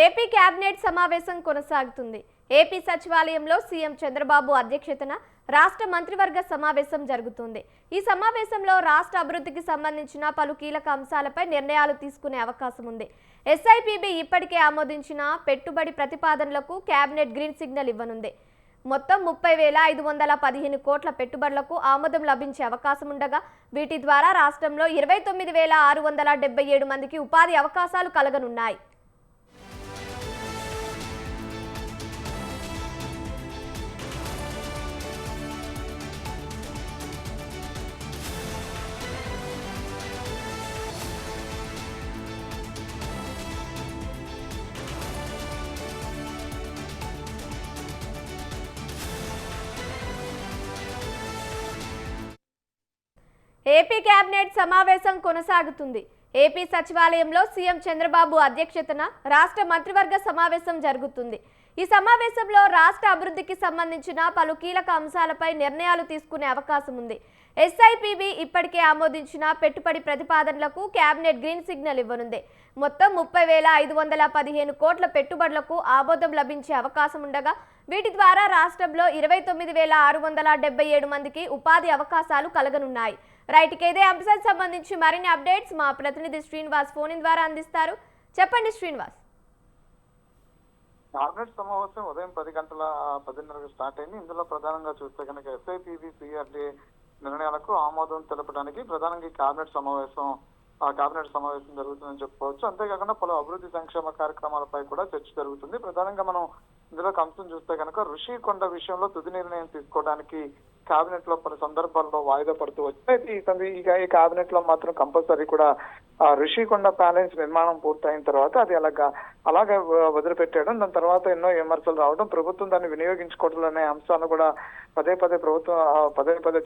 AP cabinet సమావేశం కొనసాగుతుంది. AP సచివాలయంలో సీఎం చంద్రబాబు అధ్యక్షతన రాష్ట్ర మంత్రివర్గ సమావేశం జరుగుతుంది. ఈ సమావేశంలో రాష్ట్ర అభివృద్ధికి సంబంధించిన పలు కీలక అంశాలపై నిర్ణయాలు తీసుకునే అవకాశం ఉంది. ఎస్ఐపిబి ఇప్పటికే ఆమోదించిన పెట్టుబడి ప్రతిపాదనలకు కేబినెట్ గ్రీన్ సిగ్నల్ ఇవ్వనుంది. మొత్తం 30,515 కోట్ల పెట్టుబడులకు ఆమోదం లభించే అవకాశం ఉండగా వీటి ద్వారా రాష్ట్రంలో 29,677 మందికి ఉపాధి అవకాశాలు కలగనున్నాయి. ఏపీ కేబినెట్ సమావేశం కొనసాగుతుంది. ఏపీ సచివాలయంలో సీఎం చంద్రబాబు అధ్యక్షతన రాష్ట్ర మంత్రివర్గ సమావేశం జరుగుతుంది. ఈ సమావేశంలో రాష్ట్ర అభివృద్ధికి సంబంధించిన పలు కీలక అంశాలపై నిర్ణయాలు తీసుకునే అవకాశం ఉంది. ఎస్ఐపిబి ఇప్పటికే ఆమోదించిన పెట్టుబడి ప్రతిపాదనలకు కేబినెట్ గ్రీన్ సిగ్నల్ ఇవ్వనుంది. మొత్తం 30,515 కోట్ల పెట్టుబడులకు ఆమోదం లభించే అవకాశం ఉండగా వీటి ద్వారా రాష్ట్రంలో 29,677 మందికి ఉపాధి అవకాశాలు కలగనున్నాయి. రైట్, ఇదే అంశానికి సంబంధించి మరిన్ని అప్డేట్స్ మా ప్రతినిధి శ్రీనివాస్ ఫోన్ ద్వారా అందిస్తారు. చెప్పండి శ్రీనివాస్. కేబినెట్ సమావేశం ఉదయం 10:10 స్టార్ట్ అయింది. ఇందులో ప్రధానంగా చూస్తే కనుక ఎస్ఐపిబి సిఆర్డీఏ నిర్ణయాలకు ఆమోదం తెలపడానికి ప్రధానంగా కేబినెట్ సమావేశం జరుగుతుందని చెప్పుకోవచ్చు. అంతేకాకుండా పలు అభివృద్ధి సంక్షేమ కార్యక్రమాలపై కూడా చర్చ జరుగుతుంది. ప్రధానంగా మనం ఇందులో అంశం చూస్తే కనుక ఋషికొండ విషయంలో తుది నిర్ణయం తీసుకోవడానికి కేబినెట్ లో పలు సందర్భాల్లో వాయిదా పడుతూ వచ్చాయి. ఈ కేబినెట్ లో మాత్రం కంపల్సరీ కూడా ఋషికొండ ప్యాలెస్ నిర్మాణం పూర్తయిన తర్వాత అది అలాగే వదిలిపెట్టడం, దాని తర్వాత ఎన్నో విమర్శలు రావడం, ప్రభుత్వం దాన్ని వినియోగించుకోవడం అనే అంశాలను కూడా పదే పదే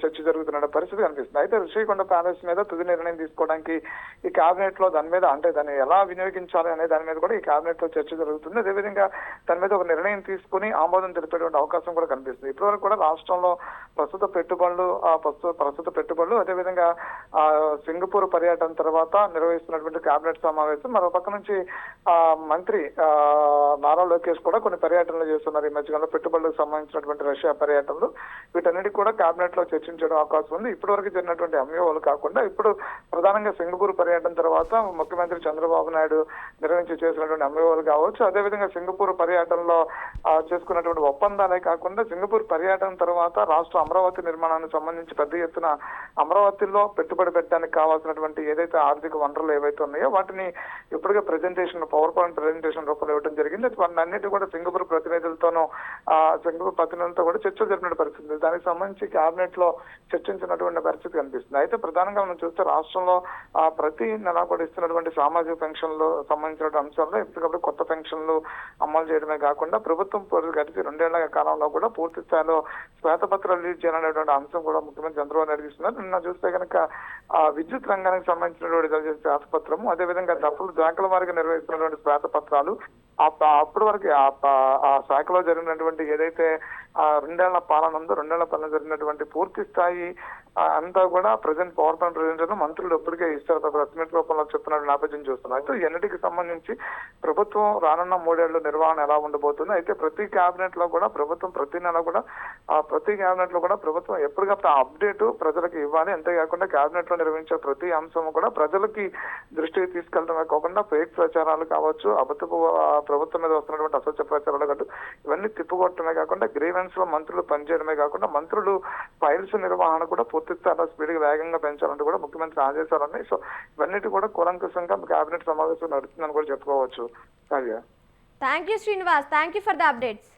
చర్చ జరుగుతున్న పరిస్థితి కనిపిస్తుంది. అయితే ఋషికొండ ప్యాలెస్ మీద తుది నిర్ణయం తీసుకోవడానికి ఈ కేబినెట్ లో దాన్ని ఎలా వినియోగించాలి అనే దాని మీద కూడా ఈ కేబినెట్ లో చర్చ జరుగుతుంది. అదేవిధంగా దాని మీద ఒక నిర్ణయం తీసుకుని ఆమోదం తెలిపేటువంటి అవకాశం కూడా కనిపిస్తుంది. ఇప్పటివరకు కూడా రాష్ట్రంలో ప్రస్తుత పెట్టుబడులు అదేవిధంగా సింగపూర్ పర్యటన తర్వాత నిర్వహిస్తున్నటువంటి కేబినెట్ సమావేశం, మరో పక్క నుంచి మంత్రి నారా లోకేష్ కూడా కొన్ని పర్యటనలు చేస్తున్నారు. ఈ మధ్యకాలంలో పెట్టుబడులకు సంబంధించినటువంటి రష్యా పర్యటనలు, వీటన్నిటికీ కూడా కేబినెట్ లో చర్చించడం అవకాశం ఉంది. ఇప్పటి వరకు జరిగినటువంటి ఎంఓలు కాకుండా ఇప్పుడు ప్రధానంగా సింగపూర్ పర్యటన తర్వాత ముఖ్యమంత్రి చంద్రబాబు నాయుడు చేసినటువంటి ఎంఓలు కావచ్చు, అదేవిధంగా సింగపూర్ పర్యటనలో చేసుకున్నటువంటి ఒప్పందాలే కాకుండా సింగపూర్ పర్యటన తర్వాత రాష్ట్ర అమరావతి నిర్మాణానికి సంబంధించి పెద్ద ఎత్తున అమరావతిలో పెట్టుబడి పెట్టడానికి కావాల్సినటువంటి ఏదైతే ఆర్థిక వనరులు ఏవైతే ఉన్నాయో వాటిని ఇప్పటికే పవర్ పాయింట్ ప్రెజెంటేషన్ రూపంలో ఇవ్వడం జరిగింది. వాటిని అన్నిటి కూడా సింగపూర్ ప్రతినిధులతో కూడా చర్చలు జరిపిన పరిస్థితి. దానికి సంబంధించి కేబినెట్ లో చర్చించినటువంటి పరిస్థితి కనిపిస్తుంది. అయితే ప్రధానంగా మనం చూస్తే రాష్ట్రంలో ప్రతి నెల కూడా ఇస్తున్నటువంటి సామాజిక పెన్షన్లు సంబంధించిన అంశాల్లో ఎప్పటికప్పుడు కొత్త పెన్షన్లు అమలు చేయడమే కాకుండా ప్రభుత్వం గడిచి 2 ఏళ్ల కాలంలో కూడా పూర్తి స్థాయిలో శ్వేతపత్రాలు రిలీజ్ చేయాలనేటువంటి అంశం కూడా ముఖ్యమంత్రి చంద్రబాబు నాయుడు ఇస్తున్నారు. నిన్న చూస్తే కనుక విద్యుత్ రంగానికి సంబంధించినటువంటి శ్వేతపత్రము, అదేవిధంగా డబ్బులు శాఖల వారికి నిర్వహిస్తున్నటువంటి శ్వేతపత్రాలు, అప్పటి వరకు ఆ శాఖలో జరిగినటువంటి ఏదైతే 2 ఏళ్ల పాలన ఉందో 2 ఏళ్ల పాలన జరిగినటువంటి పూర్తి స్థాయి అంతా కూడా పవర్ పాయింట్ ప్రెజెంటేషన్ మంత్రులు ఎప్పటికే ఇస్తారు, ప్రెస్ మీట్ రూపంలో చెప్తున్నట్టు నేపథ్యం చూస్తున్నారు. అయితే ఎన్నిటికి సంబంధించి ప్రభుత్వం రానున్న 3 ఏళ్ల నిర్వహణ ఎలా ఉండబోతుంది, అయితే ప్రతి కేబినెట్ లో కూడా ప్రభుత్వం ప్రతి కేబినెట్ లో కూడా ప్రభుత్వం ఎప్పటికప్పుడు అప్డేట్ ప్రజలకు ఇవ్వాలి. అంతేకాకుండా కేబినెట్ లో నిర్వహించే ప్రతి అంశం కూడా ప్రజలకి దృష్టికి తీసుకెళ్లడమే కాకుండా ఫేక్ ప్రచారాలు కావచ్చు, అబద్ధపు ప్రభుత్వం మీద వస్తున్నటువంటి అసత్య ప్రచారాలు కాదు, ఇవన్నీ తిప్పుకొట్టడమే కాకుండా గ్రీవెన్స్ లో మంత్రులు పనిచేయడమే కాకుండా మంత్రులు ఫైల్స్ నిర్వహణ కూడా పూర్తి స్థాయిలో స్పీడ్ వేగంగా పెంచాలంటే కూడా ముఖ్యమంత్రి ఆదేశాలు ఉన్నాయి. సో ఇవన్నిటి కూడా కూలంకషంగా కేబినెట్ సమావేశం నడుస్తుందని కూడా చెప్పుకోవచ్చు. Thank you Srinivas, thank you for the updates.